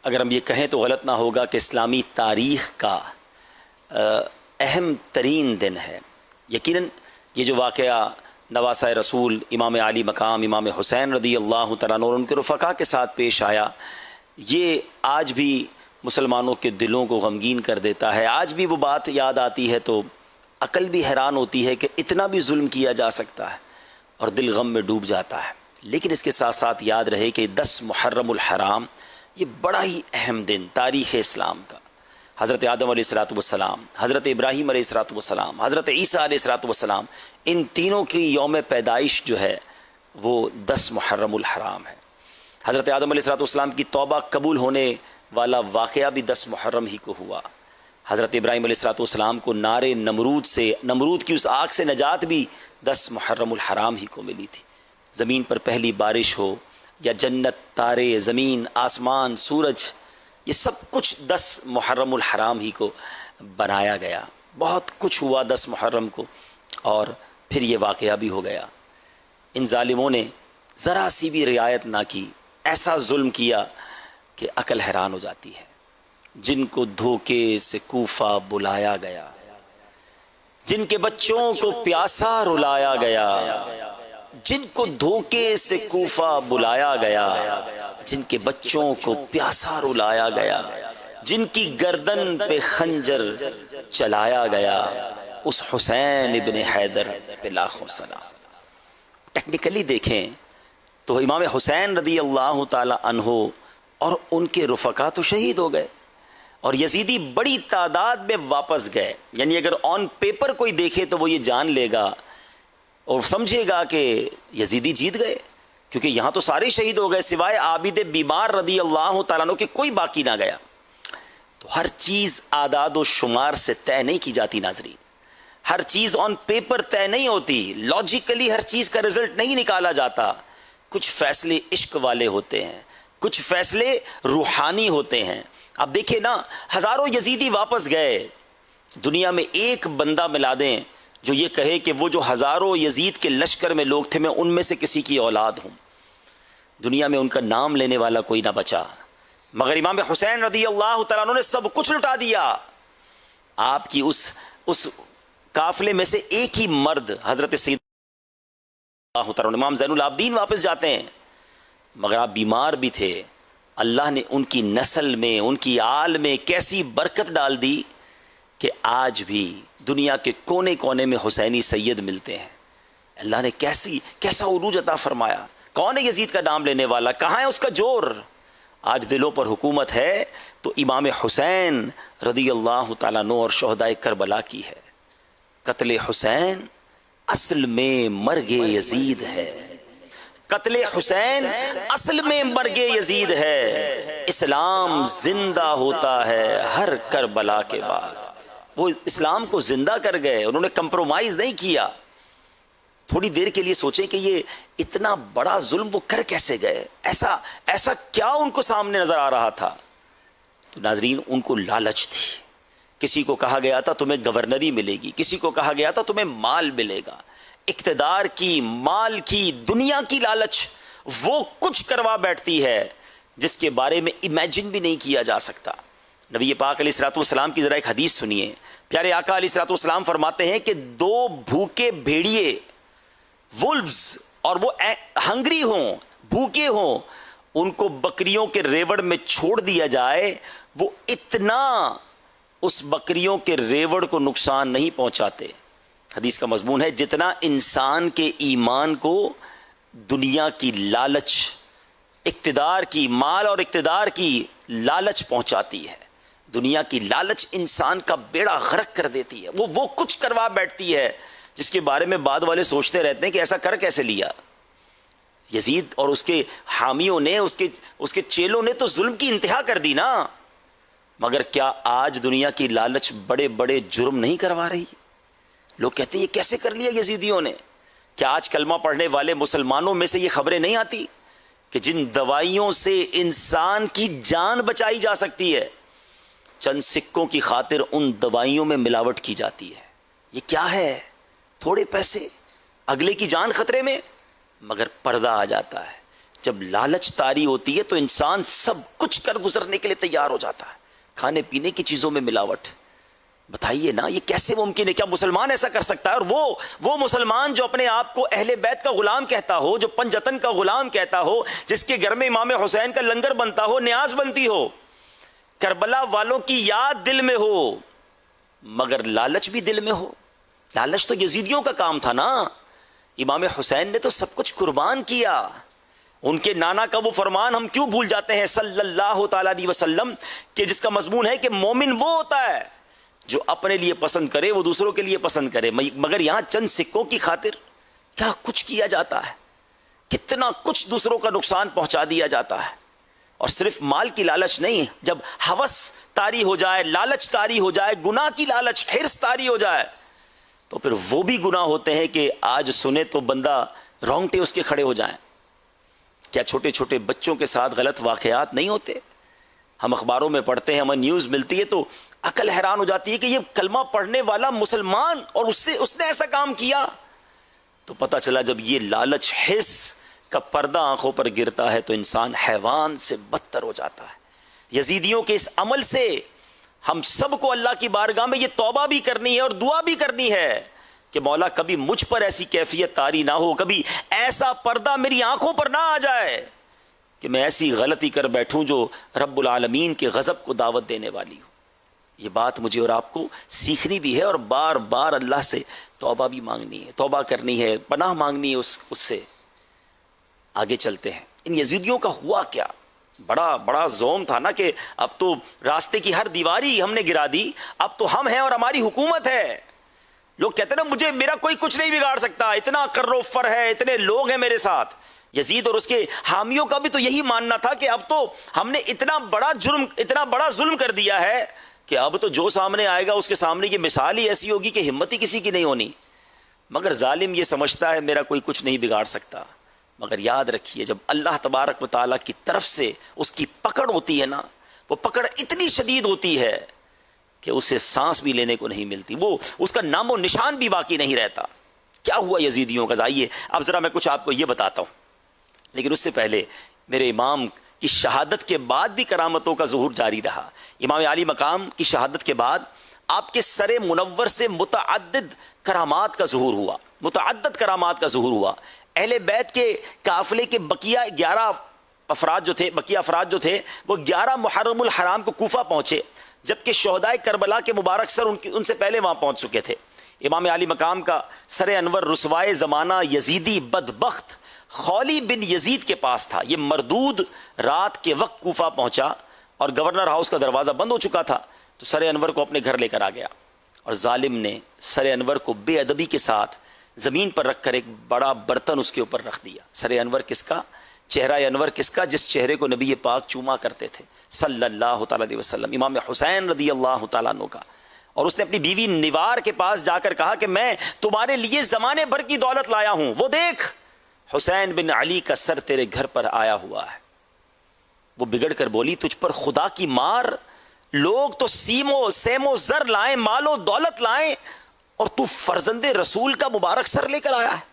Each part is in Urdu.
اگر ہم یہ کہیں تو غلط نہ ہوگا کہ اسلامی تاریخ کا اہم ترین دن ہے۔ یقیناً یہ جو واقعہ نواسہ رسول امام علی مقام امام حسین رضی اللہ تعالیٰ عنہ اور ان کے رفقا کے ساتھ پیش آیا، یہ آج بھی مسلمانوں کے دلوں کو غمگین کر دیتا ہے۔ آج بھی وہ بات یاد آتی ہے تو عقل بھی حیران ہوتی ہے کہ اتنا بھی ظلم کیا جا سکتا ہے، اور دل غم میں ڈوب جاتا ہے۔ لیکن اس کے ساتھ ساتھ یاد رہے کہ 10 محرم الحرام یہ بڑا ہی اہم دن تاریخ اسلام کا، حضرت آدم علیہ الصلوۃ والسلام، حضرت ابراہیم علیہ الصلوۃ والسلام، حضرت عیسیٰ علیہ الصلوۃ والسلام، ان تینوں کی یوم پیدائش جو ہے وہ 10 محرم الحرام ہے۔ حضرت آدم علیہ الصلوۃ والسلام کی توبہ قبول ہونے والا واقعہ بھی 10 محرم ہی کو ہوا۔ حضرت ابراہیم علیہ الصلوۃ والسلام کو نار نمرود کی اس آگ سے نجات بھی 10 محرم الحرام ہی کو ملی تھی۔ زمین پر پہلی بارش ہو یا جنت، تارے، زمین، آسمان، سورج، یہ سب کچھ 10 محرم الحرام ہی کو بنایا گیا۔ بہت کچھ ہوا 10 محرم کو، اور پھر یہ واقعہ بھی ہو گیا۔ ان ظالموں نے ذرا سی بھی رعایت نہ کی، ایسا ظلم کیا کہ عقل حیران ہو جاتی ہے۔ جن کو دھوکے سے کوفہ بلایا گیا، جن کے بچوں کو پیاسا رلایا گیا، جن کو دھوکے سے کوفہ بلایا گیا، جن کے بچوں کو پیاسا رلایا گیا، جن کی گردن پہ خنجر چلایا گیا، اس حسین ابن حیدر پہ لاکھوں سلام۔ ٹیکنیکلی دیکھیں تو امام حسین رضی اللہ تعالی عنہ اور ان کے رفقا تو شہید ہو گئے، اور یزیدی بڑی تعداد میں واپس گئے۔ یعنی اگر آن پیپر کوئی دیکھے تو وہ یہ جان لے گا اور سمجھے گا کہ یزیدی جیت گئے، کیونکہ یہاں تو سارے شہید ہو گئے سوائے عابد بیمار رضی اللہ تعالیٰ عنہ کے کوئی باقی نہ گیا۔ تو ہر چیز اعداد و شمار سے طے نہیں کی جاتی ناظرین، ہر چیز آن پیپر طے نہیں ہوتی، لاجیکلی ہر چیز کا رزلٹ نہیں نکالا جاتا۔ کچھ فیصلے عشق والے ہوتے ہیں، کچھ فیصلے روحانی ہوتے ہیں۔ اب دیکھیں نا، ہزاروں یزیدی واپس گئے، دنیا میں ایک بندہ ملا دیں جو یہ کہے کہ وہ جو ہزاروں یزید کے لشکر میں لوگ تھے میں ان میں سے کسی کی اولاد ہوں، دنیا میں ان کا نام لینے والا کوئی نہ بچا۔ مگر امام حسین رضی اللہ تعالیٰ عنہ نے سب کچھ لٹا دیا۔ آپ کی اس قافلے میں سے ایک ہی مرد حضرت سید اللہ تعالیٰ عنہ امام زین العابدین واپس جاتے ہیں، مگر آپ بیمار بھی تھے۔ اللہ نے ان کی نسل میں، ان کی آل میں کیسی برکت ڈال دی کہ آج بھی دنیا کے کونے کونے میں حسینی سید ملتے ہیں۔ اللہ نے کیسا عروج عطا فرمایا۔ کون ہے یزید کا نام لینے والا؟ کہاں ہے اس کا جور؟ آج دلوں پر حکومت ہے تو امام حسین رضی اللہ تعالیٰ عنہ اور شہدائے کربلا کی ہے۔ قتل حسین اصل میں مرگ یزید ہے، قتل حسین اصل میں مرگ یزید ہے۔ اسلام زندہ ہوتا ہے ہر کربلا کے بعد۔ وہ اسلام کو زندہ کر گئے، انہوں نے کمپرومائز نہیں کیا۔ تھوڑی دیر کے لیے سوچیں کہ یہ اتنا بڑا ظلم وہ کر کیسے گئے، ایسا کیا ان کو سامنے نظر آ رہا تھا؟ تو ناظرین، ان کو لالچ تھی۔ کسی کو کہا گیا تھا تمہیں گورنری ملے گی، کسی کو کہا گیا تھا تمہیں مال ملے گا۔ اقتدار کی، مال کی، دنیا کی لالچ وہ کچھ کروا بیٹھتی ہے جس کے بارے میں امیجن بھی نہیں کیا جا سکتا۔ نبی پاک علیہ الصلوۃ والسلام کی ذرا ایک حدیث سنیے۔ پیارے آقا علیہ الصلوۃ والسلام فرماتے ہیں کہ 2 بھوکے بھیڑیے، وولفز، اور وہ ہنگری ہوں، بھوکے ہوں، ان کو بکریوں کے ریوڑ میں چھوڑ دیا جائے، وہ اتنا اس بکریوں کے ریوڑ کو نقصان نہیں پہنچاتے۔ حدیث کا مضمون ہے جتنا انسان کے ایمان کو دنیا کی لالچ، اقتدار کی، مال اور اقتدار کی لالچ پہنچاتی ہے۔ دنیا کی لالچ انسان کا بیڑا غرق کر دیتی ہے۔ وہ کچھ کروا بیٹھتی ہے جس کے بارے میں بعد والے سوچتے رہتے ہیں کہ ایسا کر کیسے لیا۔ یزید اور اس کے حامیوں نے، اس کے چیلوں نے تو ظلم کی انتہا کر دی نا۔ مگر کیا آج دنیا کی لالچ بڑے بڑے جرم نہیں کروا رہی؟ لوگ کہتے ہیں یہ کیسے کر لیا یزیدیوں نے؟ کیا آج کلمہ پڑھنے والے مسلمانوں میں سے یہ خبریں نہیں آتی کہ جن دوائیوں سے انسان کی جان بچائی جا سکتی ہے، چند سکوں کی خاطر ان دوائیوں میں ملاوٹ کی جاتی ہے؟ یہ کیا ہے؟ تھوڑے پیسے، اگلے کی جان خطرے میں، مگر پردہ آ جاتا ہے۔ جب لالچ طاری ہوتی ہے تو انسان سب کچھ کر گزرنے کے لیے تیار ہو جاتا ہے. کھانے پینے کی چیزوں میں ملاوٹ, بتائیے نا یہ کیسے ممکن ہے؟ کیا مسلمان ایسا کر سکتا ہے؟ اور وہ مسلمان جو اپنے آپ کو اہل بیت کا غلام کہتا ہو, جو پنجتن کا غلام کہتا ہو, جس کے گھر میں امام حسین کا لنگر بنتا ہو, نیاز بنتی ہو, کربلا والوں کی یاد دل میں ہو, مگر لالچ بھی دل میں ہو. لالچ تو یزیدیوں کا کام تھا نا. امام حسین نے تو سب کچھ قربان کیا. ان کے نانا کا وہ فرمان ہم کیوں بھول جاتے ہیں صلی اللہ تعالی علیہ وسلم, کہ جس کا مضمون ہے کہ مومن وہ ہوتا ہے جو اپنے لیے پسند کرے وہ دوسروں کے لیے پسند کرے. مگر یہاں چند سکوں کی خاطر کیا کچھ کیا جاتا ہے, کتنا کچھ دوسروں کا نقصان پہنچا دیا جاتا ہے. اور صرف مال کی لالچ نہیں, جب ہوس طاری ہو جائے, لالچ طاری ہو جائے, گناہ کی لالچ, حرص طاری ہو جائے, تو پھر وہ بھی گناہ ہوتے ہیں کہ آج سنے تو بندہ رونگٹے اس کے کھڑے ہو جائیں. کیا چھوٹے چھوٹے بچوں کے ساتھ غلط واقعات نہیں ہوتے؟ ہم اخباروں میں پڑھتے ہیں, ہمیں نیوز ملتی ہے تو عقل حیران ہو جاتی ہے کہ یہ کلمہ پڑھنے والا مسلمان اور اس نے ایسا کام کیا. تو پتہ چلا جب یہ لالچ حرص کا پردہ آنکھوں پر گرتا ہے تو انسان حیوان سے بدتر ہو جاتا ہے. یزیدیوں کے اس عمل سے ہم سب کو اللہ کی بارگاہ میں یہ توبہ بھی کرنی ہے اور دعا بھی کرنی ہے کہ مولا کبھی مجھ پر ایسی کیفیت طاری نہ ہو, کبھی ایسا پردہ میری آنکھوں پر نہ آ جائے کہ میں ایسی غلطی کر بیٹھوں جو رب العالمین کے غضب کو دعوت دینے والی ہو. یہ بات مجھے اور آپ کو سیکھنی بھی ہے اور بار بار اللہ سے توبہ بھی مانگنی ہے, توبہ کرنی ہے, پناہ مانگنی ہے اس سے. آگے چلتے ہیں. ان یزیدیوں کا ہوا کیا؟ بڑا زوم تھا نا کہ اب تو راستے کی ہر دیواری ہم نے گرا دی, اب تو ہم ہیں اور ہماری حکومت ہے. لوگ کہتے ہیں نا میرا کوئی کچھ نہیں بگاڑ سکتا, اتنا کر و فر ہے, اتنے لوگ ہیں میرے ساتھ. یزید اور اس کے حامیوں کا بھی تو یہی ماننا تھا کہ اب تو ہم نے اتنا بڑا ظلم کر دیا ہے کہ اب تو جو سامنے آئے گا اس کے سامنے یہ مثال ہی ایسی ہوگی کہ ہمت ہی کسی کی نہیں ہونی. مگر ظالم یہ سمجھتا ہے میرا کوئی کچھ نہیں بگاڑ سکتا. مگر یاد رکھیے جب اللہ تبارک و تعالیٰ کی طرف سے اس کی پکڑ ہوتی ہے نا, وہ پکڑ اتنی شدید ہوتی ہے کہ اسے سانس بھی لینے کو نہیں ملتی, وہ اس کا نام و نشان بھی باقی نہیں رہتا. کیا ہوا یزیدیوں کا؟ آئیے اب ذرا میں کچھ آپ کو یہ بتاتا ہوں, لیکن اس سے پہلے میرے امام کی شہادت کے بعد بھی کرامتوں کا ظہور جاری رہا. امام علی مقام کی شہادت کے بعد آپ کے سر منور سے متعدد کرامات کا ظہور ہوا. اہل بیت کے قافلے کے بقیہ 11 افراد جو تھے وہ 11 محرم الحرام کو کوفہ پہنچے, جبکہ شہدائے کربلا کے مبارک سر ان سے پہلے وہاں پہنچ چکے تھے. امام علی مقام کا سر انور رسوائے زمانہ یزیدی بدبخت خولی بن یزید کے پاس تھا. یہ مردود رات کے وقت کوفہ پہنچا اور گورنر ہاؤس کا دروازہ بند ہو چکا تھا, تو سر انور کو اپنے گھر لے کر آ گیا اور ظالم نے سر انور کو بے ادبی کے ساتھ زمین پر رکھ کر ایک بڑا برتن اس کے اوپر رکھ دیا. سر انور کس کا؟ چہرہ انور کس کا؟ جس چہرے کو نبی پاک چوما کرتے تھے صلی اللہ تعالیٰ علیہ وسلم, امام حسین رضی اللہ تعالیٰ عنہ کا. اور اس نے اپنی بیوی نوار کے پاس جا کر کہا کہ میں تمہارے لیے زمانے بھر کی دولت لایا ہوں, وہ دیکھ حسین بن علی کا سر تیرے گھر پر آیا ہوا ہے. وہ بگڑ کر بولی تجھ پر خدا کی مار, لوگ تو سیم و زر لائیں, مال و دولت لائیں, اور تو فرزند رسول کا مبارک سر لے کر آیا ہے.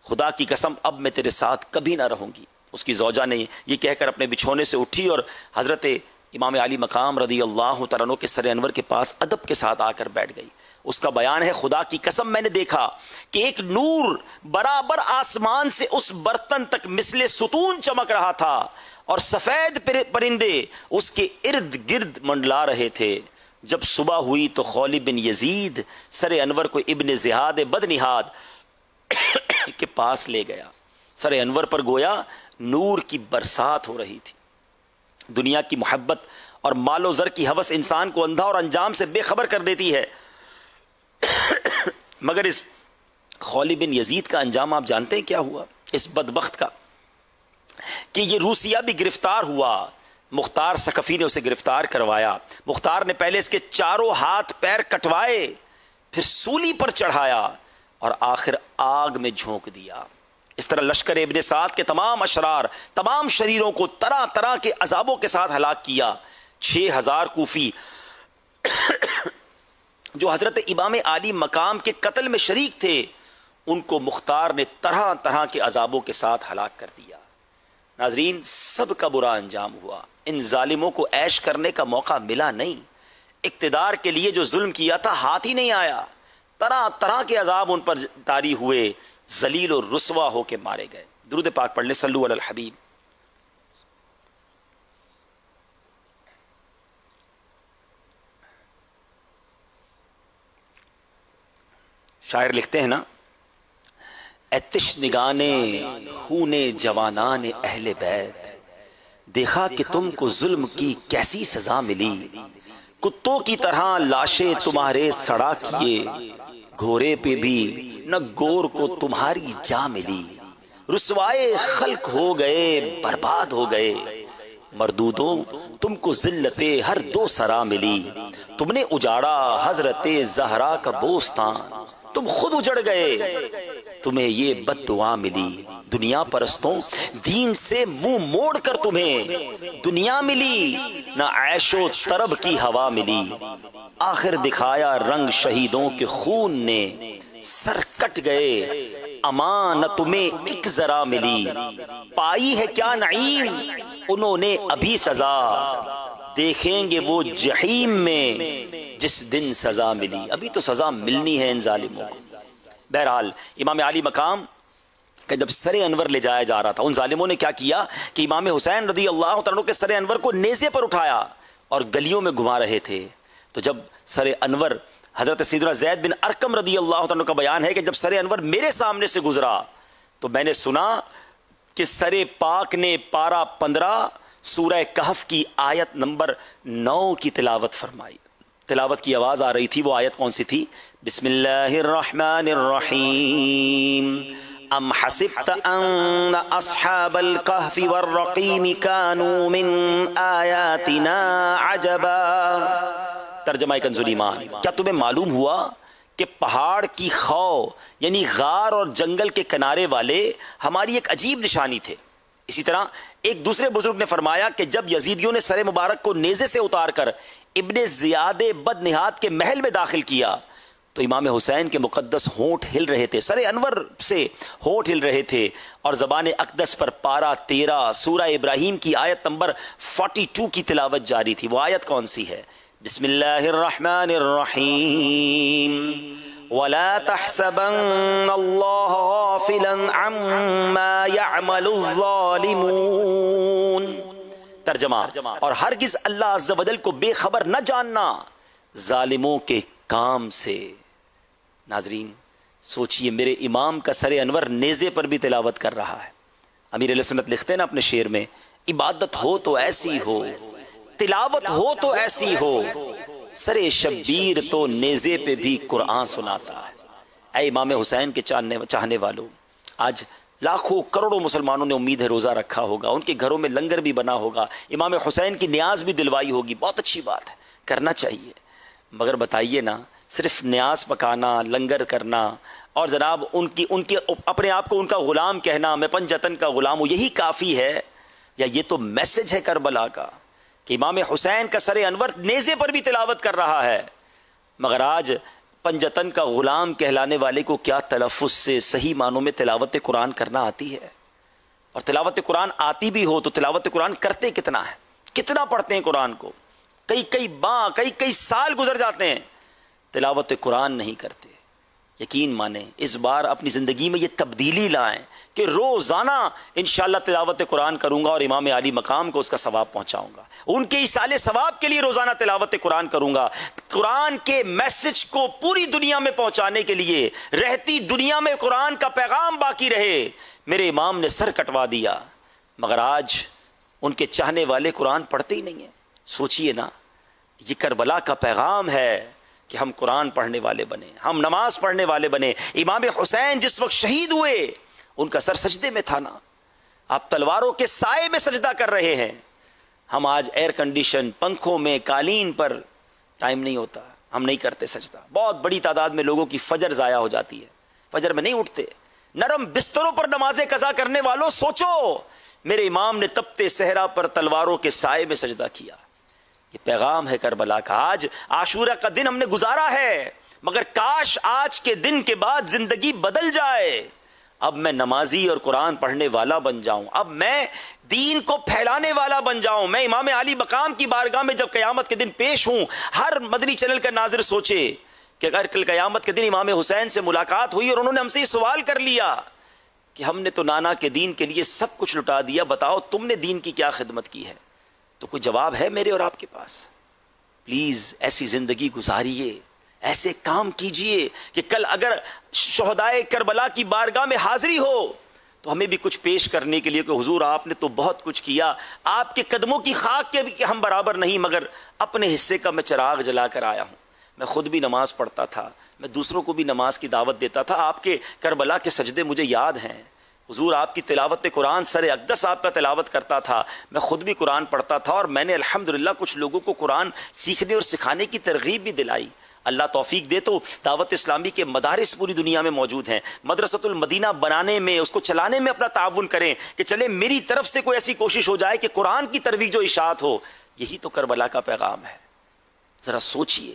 خدا کی قسم اب میں تیرے ساتھ کبھی نہ رہوں گی. اس کی زوجہ نے یہ کہہ کر اپنے بچھونے سے اٹھی اور حضرت امام علی مقام رضی اللہ تعالیٰ عنہ کے سر انور کے پاس ادب کے ساتھ آ کر بیٹھ گئی. اس کا بیان ہے خدا کی قسم میں نے دیکھا کہ ایک نور برابر آسمان سے اس برتن تک مثل ستون چمک رہا تھا اور سفید پرندے اس کے ارد گرد منڈلا رہے تھے. جب صبح ہوئی تو خولی بن یزید سر انور کو ابن زہاد بدنہاد کے پاس لے گیا. سر انور پر گویا نور کی برسات ہو رہی تھی. دنیا کی محبت اور مال و زر کی ہوس انسان کو اندھا اور انجام سے بے خبر کر دیتی ہے. مگر اس خولی بن یزید کا انجام آپ جانتے ہیں کیا ہوا؟ اس بدبخت کا کہ یہ روسیہ بھی گرفتار ہوا. مختار ثقفی نے اسے گرفتار کروایا. مختار نے پہلے اس کے چاروں ہاتھ پیر کٹوائے, پھر سولی پر چڑھایا اور آخر آگ میں جھونک دیا. اس طرح لشکر ابن سعد کے تمام اشرار, تمام شریروں کو طرح طرح کے عذابوں کے ساتھ ہلاک کیا. 6000 کوفی جو حضرت امام علی مقام کے قتل میں شریک تھے, ان کو مختار نے طرح طرح کے عذابوں کے ساتھ ہلاک کر دیا. ناظرین سب کا برا انجام ہوا، ان ظالموں کو عیش کرنے کا موقع ملا نہیں، اقتدار کے لیے جو ظلم کیا تھا ہاتھ ہی نہیں آیا، طرح طرح کے عذاب ان پر طاری ہوئے، ذلیل اور رسوا ہو کے مارے گئے۔ درود پاک پڑھ لیں، صلو علی الحبیب۔ شاعر لکھتے ہیں نا، اے تشنگانے خونے جوانان اہل بیت، دیکھا کہ تم کو ظلم کی کیسی سزا ملی، کتوں کی طرح لاشیں تمہارے سڑا کیے، گھوڑے پہ بھی نہ گور کو تمہاری جا ملی، رسوائے خلق ہو گئے برباد ہو گئے، مردودوں تم کو ذلت ہر دو سرا ملی، تم نے اجاڑا حضرت زہرا کا بوستان، تم خود اجڑ گئے، تمہیں یہ بد دعا ملی، دنیا پرستوں دین سے منہ موڑ کر تمہیں دنیا ملی، نہ عیش و طرب کی ہوا ملی، آخر دکھایا رنگ شہیدوں کے خون نے، سر کٹ گئے امان نہ تمہیں ایک ذرا ملی، پائی ہے کیا نعیم انہوں نے ابھی سزا، دیکھیں گے وہ جحیم میں جس دن سزا ملی، ابھی تو سزا ملنی ہے ان ظالموں کو۔ بہرحال امام علی مقام کہ جب سر انور لے جایا جا رہا تھا، ان ظالموں نے کیا کیا کہ امام حسین رضی اللہ تعالیٰ عنہ کے سر انور کو نیزے پر اٹھایا اور گلیوں میں گھما رہے تھے۔ تو جب سر انور، حضرت سیدنا زید بن ارقم رضی اللہ تعالیٰ عنہ کا بیان ہے کہ جب سر انور میرے سامنے سے گزرا تو میں نے سنا کہ سر پاک نے پارہ 15 سورہ کہف کی آیت نمبر 9 کی تلاوت فرمائی۔ تلاوت کی آواز آ رہی تھی، وہ آیت کون سی تھی؟ بسم اللہ الرحمن الرحیم، ام حسبت ان اصحاب الکہف والرقیم کانوا من آیاتنا عجبا۔ ترجمہ کنز الایمان، کیا تمہیں معلوم ہوا کہ پہاڑ کی خو یعنی غار اور جنگل کے کنارے والے ہماری ایک عجیب نشانی تھے۔ اسی طرح ایک دوسرے بزرگ نے فرمایا کہ جب یزیدیوں نے سر مبارک کو نیزے سے اتار کر ابن زیاد بد نہاد کے محل میں داخل کیا تو امام حسین کے مقدس ہونٹ ہل رہے تھے، سر انور سے ہونٹ ہل رہے تھے، اور زبان اقدس پر پارہ 13 سورہ ابراہیم کی آیت نمبر 42 کی تلاوت جاری تھی۔ وہ آیت کون سی ہے؟ بسم اللہ الرحمن الرحیم، وَلَا تَحْسَبَنَّ اللَّهَ غَافِلًا عَمَّا يَعْمَلُ الظَّالِمُونَ۔ ترجمہ، اور ہرگز اللہ عز و جل کو بے خبر نہ جاننا ظالموں کے کام سے۔ ناظرین سوچئے، میرے امام کا سر انور نیزے پر بھی تلاوت کر رہا ہے۔ امیر علیہ سنت لکھتے ہیں نا اپنے شعر میں، عبادت ہو تو ایسی ہو، تلاوت ہو تو ایسی ہو، سر شبیر تو نیزے پہ بھی قرآن سناتا ہے۔ اے امام حسین کے چاہنے والوں، آج لاکھوں کروڑوں مسلمانوں نے امید ہے روزہ رکھا ہوگا، ان کے گھروں میں لنگر بھی بنا ہوگا، امام حسین کی نیاز بھی دلوائی ہوگی، بہت اچھی بات ہے، کرنا چاہیے۔ مگر بتائیے نا، صرف نیاز پکانا، لنگر کرنا اور جناب ان کی اپنے آپ کو ان کا غلام کہنا، میں پنجتن کا غلام ہوں، یہی کافی ہے؟ یا یہ تو میسج ہے کربلا کا کہ امام حسین کا سر انور نیزے پر بھی تلاوت کر رہا ہے، مگر آج پنجتن کا غلام کہلانے والے کو کیا تلفظ سے صحیح معنوں میں تلاوت قرآن کرنا آتی ہے؟ اور تلاوت قرآن آتی بھی ہو تو تلاوت قرآن کرتے کتنا ہے؟ کتنا پڑھتے ہیں قرآن کو؟ کئی سال گزر جاتے ہیں، تلاوت قرآن نہیں کرتے۔ یقین مانیں، اس بار اپنی زندگی میں یہ تبدیلی لائیں کہ روزانہ انشاءاللہ تلاوت قرآن کروں گا اور امام علی مقام کو اس کا ثواب پہنچاؤں گا، ان کے ایصال ثواب کے لیے روزانہ تلاوت قرآن کروں گا، قرآن کے میسج کو پوری دنیا میں پہنچانے کے لیے، رہتی دنیا میں قرآن کا پیغام باقی رہے۔ میرے امام نے سر کٹوا دیا، مگر آج ان کے چاہنے والے قرآن پڑھتے ہی نہیں ہیں۔ سوچئے نا، یہ کربلا کا پیغام ہے کہ ہم قرآن پڑھنے والے بنے، ہم نماز پڑھنے والے بنے۔ امام حسین جس وقت شہید ہوئے ان کا سر سجدے میں تھا نا، آپ تلواروں کے سائے میں سجدہ کر رہے ہیں۔ ہم آج ایئر کنڈیشن، پنکھوں میں، قالین پر، ٹائم نہیں ہوتا، ہم نہیں کرتے سجدہ۔ بہت بڑی تعداد میں لوگوں کی فجر ضائع ہو جاتی ہے، فجر میں نہیں اٹھتے۔ نرم بستروں پر نمازیں قضا کرنے والوں سوچو، میرے امام نے تپتے صحرا پر تلواروں کے سائے میں سجدہ کیا۔ یہ پیغام ہے کربلا کا۔ آج عاشورہ کا دن ہم نے گزارا ہے، مگر کاش آج کے دن کے بعد زندگی بدل جائے۔ اب میں نمازی اور قرآن پڑھنے والا بن جاؤں، اب میں دین کو پھیلانے والا بن جاؤں. میں امام علی مقام کی بارگاہ میں جب قیامت کے دن پیش ہوں, ہر مدنی چینل کا ناظر سوچے کہ اگر کل قیامت کے دن امام حسین سے ملاقات ہوئی اور انہوں نے ہم سے یہ سوال کر لیا کہ ہم نے تو نانا کے دین کے لیے سب کچھ لٹا دیا, بتاؤ تم نے دین کی کیا خدمت کی ہے, تو کوئی جواب ہے میرے اور آپ کے پاس؟ پلیز ایسی زندگی گزاریے, ایسے کام کیجئے کہ کل اگر شہدائے کربلا کی بارگاہ میں حاضری ہو تو ہمیں بھی کچھ پیش کرنے کے لیے کہ حضور آپ نے تو بہت کچھ کیا, آپ کے قدموں کی خاک کے بھی ہم برابر نہیں, مگر اپنے حصے کا میں چراغ جلا کر آیا ہوں. میں خود بھی نماز پڑھتا تھا, میں دوسروں کو بھی نماز کی دعوت دیتا تھا, آپ کے کربلا کے سجدے مجھے یاد ہیں. حضور آپ کی تلاوت قرآن سر اقدس آپ کا تلاوت کرتا تھا, میں خود بھی قرآن پڑھتا تھا, اور میں نے الحمدللہ کچھ لوگوں کو قرآن سیکھنے اور سکھانے کی ترغیب بھی دلائی. اللہ توفیق دے تو دعوت اسلامی کے مدارس پوری دنیا میں موجود ہیں. مدرسۃ المدینہ بنانے میں, اس کو چلانے میں اپنا تعاون کریں کہ چلے میری طرف سے کوئی ایسی کوشش ہو جائے کہ قرآن کی ترویج و اشاعت ہو. یہی تو کربلا کا پیغام ہے. ذرا سوچئے,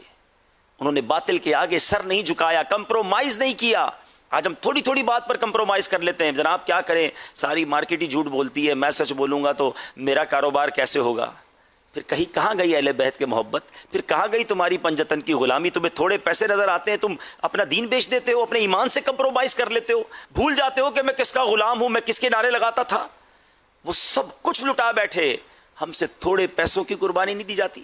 انہوں نے باطل کے آگے سر نہیں جھکایا, کمپرومائز نہیں کیا. آج ہم تھوڑی تھوڑی بات پر کمپرومائز کر لیتے ہیں. جناب کیا کریں, ساری مارکیٹ ہی جھوٹ بولتی ہے, میں سچ بولوں گا تو میرا کاروبار کیسے ہوگا. پھر کہیں کہاں گئی اہل بیت کے محبت, پھر کہاں گئی تمہاری پنجتن کی غلامی. تمہیں تھوڑے پیسے نظر آتے ہیں, تم اپنا دین بیچ دیتے ہو, اپنے ایمان سے کمپرومائز کر لیتے ہو, بھول جاتے ہو کہ میں کس کا غلام ہوں, میں کس کے نعرے لگاتا تھا. وہ سب کچھ لٹا بیٹھے, ہم سے تھوڑے پیسوں کی قربانی نہیں دی جاتی.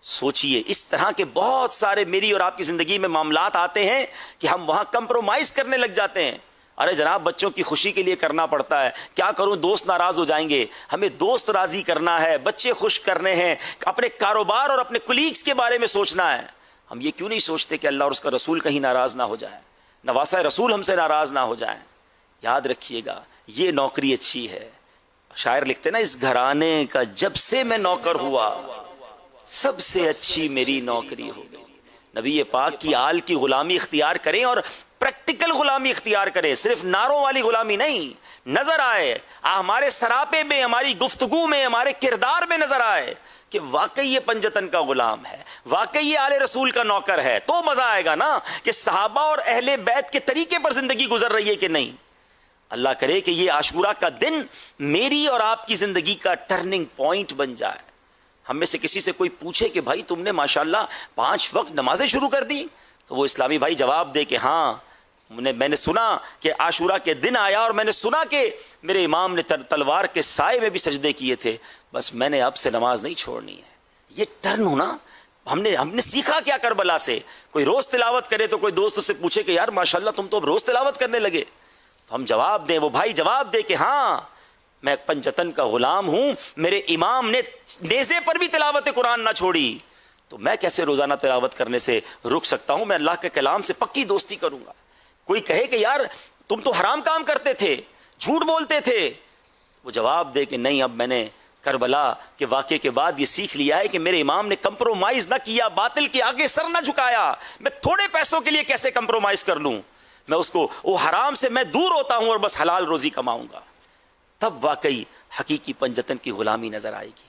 سوچئے, اس طرح کے بہت سارے میری اور آپ کی زندگی میں معاملات آتے ہیں کہ ہم وہاں کمپرومائز کرنے لگ جاتے ہیں. ارے جناب بچوں کی خوشی کے لیے کرنا پڑتا ہے, کیا کروں دوست ناراض ہو جائیں گے, ہمیں دوست راضی کرنا ہے, بچے خوش کرنے ہیں, اپنے کاروبار اور اپنے کولیگز کے بارے میں سوچنا ہے. ہم یہ کیوں نہیں سوچتے کہ اللہ اور اس کا رسول کہیں ناراض نہ ہو جائے, نواسہ رسول ہم سے ناراض نہ ہو جائیں. یاد رکھیے گا یہ نوکری اچھی ہے. شاعر لکھتے نا, اس گھرانے کا جب سے میں نوکر ہوا سب سے اچھی میری نوکری ہو گئی. نبی پاک کی آل کی غلامی اختیار کریں اور پریکٹیکل غلامی اختیار کریں, صرف نعروں والی غلامی نہیں. نظر آئے ہمارے سراپے میں, ہماری گفتگو میں, ہمارے کردار میں نظر آئے کہ واقعی یہ پنجتن کا غلام ہے, واقعی یہ آل رسول کا نوکر ہے. تو مزہ آئے گا نا کہ صحابہ اور اہل بیت کے طریقے پر زندگی گزر رہی ہے کہ نہیں. اللہ کرے کہ یہ عاشورہ کا دن میری اور آپ کی زندگی کا ٹرننگ پوائنٹ بن جائے. ہم میں سے کسی سے کوئی پوچھے کہ بھائی تم نے ماشاءاللہ 5 وقت نمازیں شروع کر دی, تو وہ اسلامی بھائی جواب دے کہ ہاں میں نے سنا کہ عاشورہ کے دن آیا اور میں نے سنا کہ میرے امام نے تلوار کے سائے میں بھی سجدے کیے تھے, بس میں نے اب سے نماز نہیں چھوڑنی ہے. یہ ٹرن ہونا ہم نے سیکھا کیا کربلا سے. کوئی روز تلاوت کرے تو کوئی دوست سے پوچھے کہ یار ماشاءاللہ تم تو اب روز تلاوت کرنے لگے, تو ہم جواب دیں, وہ بھائی جواب دے کہ ہاں میں پنجتن کا غلام ہوں, میرے امام نے نیزے پر بھی تلاوت قرآن نہ چھوڑی, تو میں کیسے روزانہ تلاوت کرنے سے رک سکتا ہوں. میں اللہ کے کلام سے پکی دوستی کروں گا. کوئی کہے کہ یار تم تو حرام کام کرتے تھے, جھوٹ بولتے تھے, وہ جواب دے کہ نہیں, اب میں نے کربلا کے واقعے کے بعد یہ سیکھ لیا ہے کہ میرے امام نے کمپرومائز نہ کیا, باطل کے آگے سر نہ جھکایا. میں تھوڑے پیسوں کے لیے کیسے کمپرومائز کر لوں, میں اس کو وہ حرام سے میں دور ہوتا ہوں اور بس حلال روزی کماؤں گا. تب واقعی حقیقی پنجتن کی غلامی نظر آئے گی.